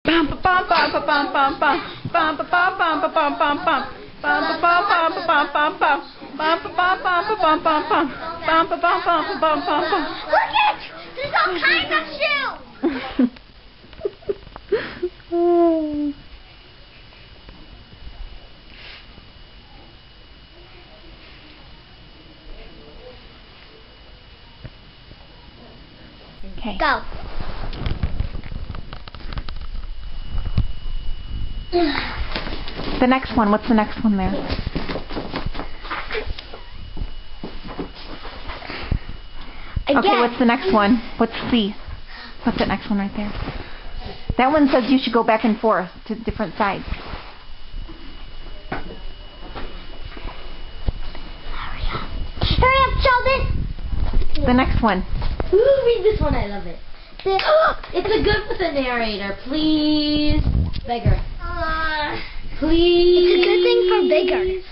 Bum bum bum bum bum bum bum bum bum bum bum bum bum bum. Bum bum bum bum bum bum bum bum bum bum bum bum bum bum bum bum bum bum bum. Look it! There's all kinds of shoes! Okay. Go. The next one. What's the next one there? Okay, what's the next one? What's C? What's that next one right there? That one says you should go back and forth to different sides. Hurry up, Sheldon! The next one. Ooh, read this one. I love it. It's a good with a narrator. Please. Beggar. Please. It's a good thing for beggars.